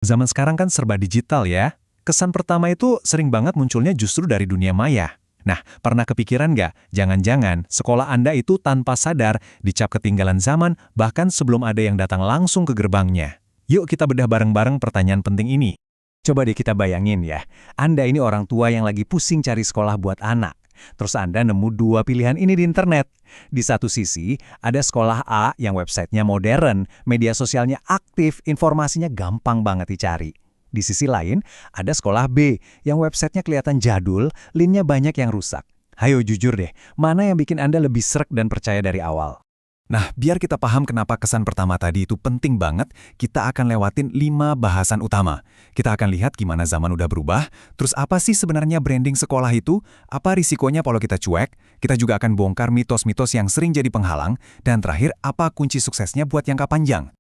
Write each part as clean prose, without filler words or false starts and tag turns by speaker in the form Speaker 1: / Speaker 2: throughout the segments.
Speaker 1: Zaman sekarang kan serba digital ya. Kesan pertama itu sering banget munculnya justru dari dunia maya. Nah, pernah kepikiran nggak? Jangan-jangan sekolah Anda itu tanpa sadar dicap ketinggalan zaman bahkan sebelum ada yang datang langsung ke gerbangnya. Yuk kita bedah bareng-bareng pertanyaan penting ini.
Speaker 2: Coba deh kita bayangin ya, Anda ini orang tua yang lagi pusing cari sekolah buat anak. Terus Anda nemu dua pilihan ini di internet. Di satu sisi, ada sekolah A yang websitenya modern, media sosialnya aktif, informasinya gampang banget dicari. Di sisi lain, ada sekolah B yang websitenya kelihatan jadul, linknya banyak yang rusak. Hayo jujur deh, mana yang bikin Anda lebih srek dan percaya dari awal?
Speaker 1: Nah, biar kita paham kenapa kesan pertama tadi itu penting banget, kita akan lewatin 5 bahasan utama. Kita akan lihat gimana zaman udah berubah, terus apa sih sebenarnya branding sekolah itu, apa risikonya kalau kita cuek, kita juga akan bongkar mitos-mitos yang sering jadi penghalang, dan terakhir, apa kunci suksesnya buat jangka panjang.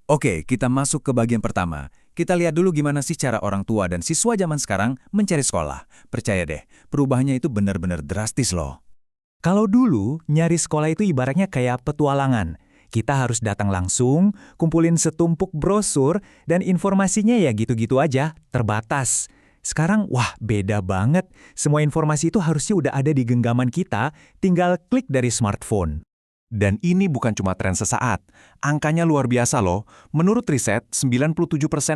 Speaker 2: Oke, kita masuk ke bagian pertama. Kita lihat dulu gimana sih cara orang tua dan siswa zaman sekarang mencari sekolah. Percaya deh, perubahannya itu benar-benar drastis loh. Kalau dulu, nyari sekolah itu ibaratnya kayak petualangan. Kita harus datang langsung, kumpulin setumpuk brosur, dan informasinya ya gitu-gitu aja, terbatas. Sekarang, wah beda banget. Semua informasi itu harusnya udah ada di genggaman kita, tinggal klik dari smartphone.
Speaker 1: Dan ini bukan cuma tren sesaat. Angkanya luar biasa loh. Menurut riset, 97%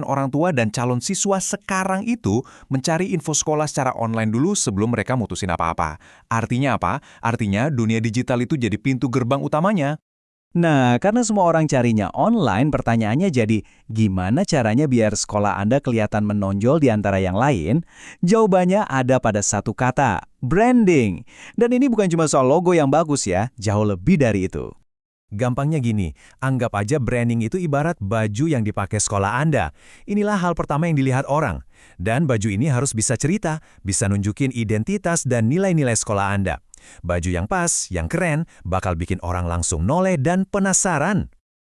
Speaker 1: orang tua dan calon siswa sekarang itu mencari info sekolah secara online dulu sebelum mereka mutusin apa-apa. Artinya apa? Artinya dunia digital itu jadi pintu gerbang utamanya.
Speaker 2: Nah, karena semua orang carinya online, pertanyaannya jadi, gimana caranya biar sekolah Anda kelihatan menonjol di antara yang lain? Jawabannya ada pada satu kata, branding. Dan ini bukan cuma soal logo yang bagus ya, jauh lebih dari itu.
Speaker 1: Gampangnya gini, anggap aja branding itu ibarat baju yang dipakai sekolah Anda. Inilah hal pertama yang dilihat orang. Dan baju ini harus bisa cerita, bisa nunjukin identitas dan nilai-nilai sekolah Anda. Baju yang pas, yang keren, bakal bikin orang langsung noleh dan penasaran.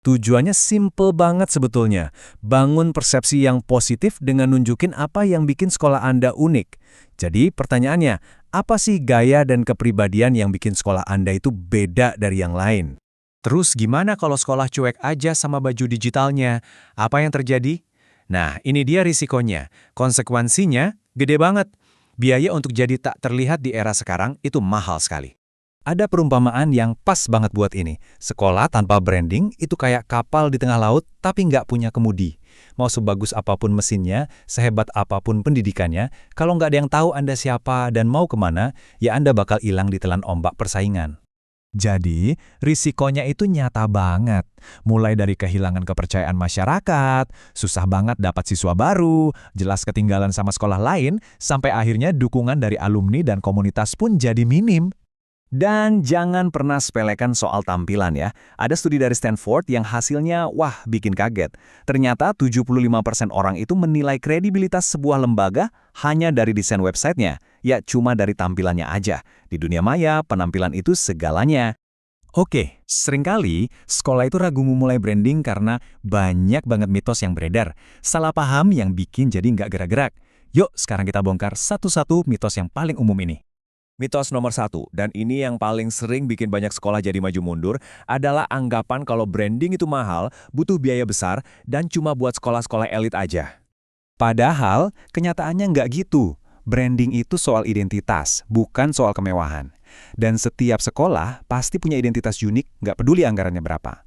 Speaker 1: Tujuannya simple banget sebetulnya. Bangun persepsi yang positif dengan nunjukin apa yang bikin sekolah Anda unik. Jadi pertanyaannya, apa sih gaya dan kepribadian yang bikin sekolah Anda itu beda dari yang lain? Terus gimana kalau sekolah cuek aja sama baju digitalnya? Apa yang terjadi? Nah, ini dia risikonya. Konsekuensinya gede banget. Biaya untuk jadi tak terlihat di era sekarang itu mahal sekali. Ada perumpamaan yang pas banget buat ini. Sekolah tanpa branding itu kayak kapal di tengah laut tapi nggak punya kemudi. Mau sebagus apapun mesinnya, sehebat apapun pendidikannya, kalau nggak ada yang tahu Anda siapa dan mau kemana, ya Anda bakal hilang di telan ombak persaingan. Jadi, risikonya itu nyata banget. Mulai dari kehilangan kepercayaan masyarakat, susah banget dapat siswa baru, jelas ketinggalan sama sekolah lain, sampai akhirnya dukungan dari alumni dan komunitas pun jadi minim. Dan jangan pernah sepelekan soal tampilan ya. Ada studi dari Stanford yang hasilnya, wah, bikin kaget. Ternyata 75% orang itu menilai kredibilitas sebuah lembaga hanya dari desain websitenya. Ya, cuma dari tampilannya aja. Di dunia maya, penampilan itu segalanya. Oke, seringkali sekolah itu ragu memulai branding karena banyak banget mitos yang beredar. Salah paham yang bikin jadi nggak gerak-gerak. Yuk, sekarang kita bongkar satu-satu mitos yang paling umum ini. Mitos nomor 1, dan ini yang paling sering bikin banyak sekolah jadi maju mundur, adalah anggapan kalau branding itu mahal, butuh biaya besar, dan cuma buat sekolah-sekolah elit aja. Padahal, kenyataannya nggak gitu. Branding itu soal identitas, bukan soal kemewahan. Dan setiap sekolah pasti punya identitas unik, nggak peduli anggarannya berapa.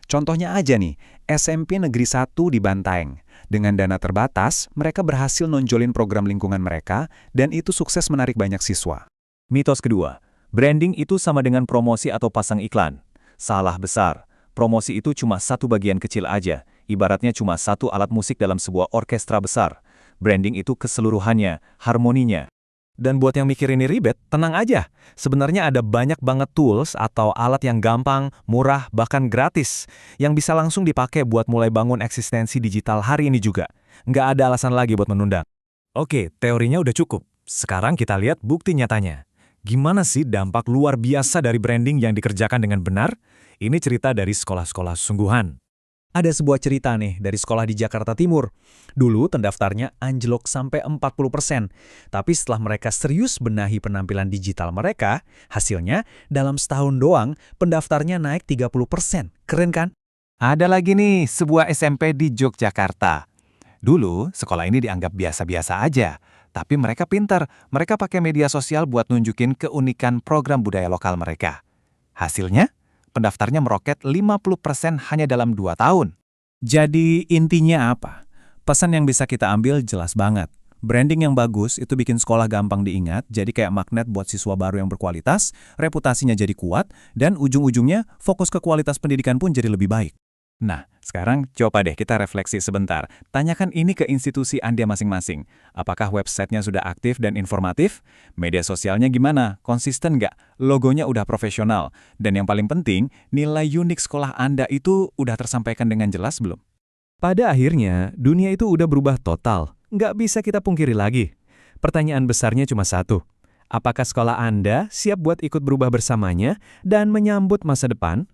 Speaker 1: Contohnya aja nih, SMP Negeri 1 di Bantaeng. Dengan dana terbatas, mereka berhasil nonjolin program lingkungan mereka, dan itu sukses menarik banyak siswa. Mitos kedua, branding itu sama dengan promosi atau pasang iklan. Salah besar. Promosi itu cuma satu bagian kecil aja, ibaratnya cuma satu alat musik dalam sebuah orkestra besar. Branding itu keseluruhannya, harmoninya. Dan buat yang mikir ini ribet, tenang aja. Sebenarnya ada banyak banget tools atau alat yang gampang, murah, bahkan gratis, yang bisa langsung dipakai buat mulai bangun eksistensi digital hari ini juga. Nggak ada alasan lagi buat menunda. Oke, teorinya udah cukup. Sekarang kita lihat bukti nyatanya. Gimana sih dampak luar biasa dari branding yang dikerjakan dengan benar? Ini cerita dari sekolah-sekolah sungguhan. Ada sebuah cerita nih dari sekolah di Jakarta Timur. Dulu terdaftarnya anjlok sampai 40%. Tapi setelah mereka serius benahi penampilan digital mereka, hasilnya dalam setahun doang pendaftarnya naik 30%. Keren kan? Ada lagi nih sebuah SMP di Yogyakarta. Dulu, sekolah ini dianggap biasa-biasa aja. Tapi mereka pintar, mereka pakai media sosial buat nunjukin keunikan program budaya lokal mereka. Hasilnya, pendaftarnya meroket 50% hanya dalam 2 tahun.
Speaker 2: Jadi intinya apa? Pesan yang bisa kita ambil jelas banget. Branding yang bagus itu bikin sekolah gampang diingat, jadi kayak magnet buat siswa baru yang berkualitas, reputasinya jadi kuat, dan ujung-ujungnya fokus ke kualitas pendidikan pun jadi lebih baik. Nah, sekarang coba deh kita refleksi sebentar. Tanyakan ini ke institusi Anda masing-masing. Apakah websitenya sudah aktif dan informatif? Media sosialnya gimana? Konsisten nggak? Logonya udah profesional? Dan yang paling penting, nilai unik sekolah Anda itu udah tersampaikan dengan jelas belum? Pada akhirnya, dunia itu udah berubah total. Nggak bisa kita pungkiri lagi. Pertanyaan besarnya cuma satu. Apakah sekolah Anda siap buat ikut berubah bersamanya dan menyambut masa depan?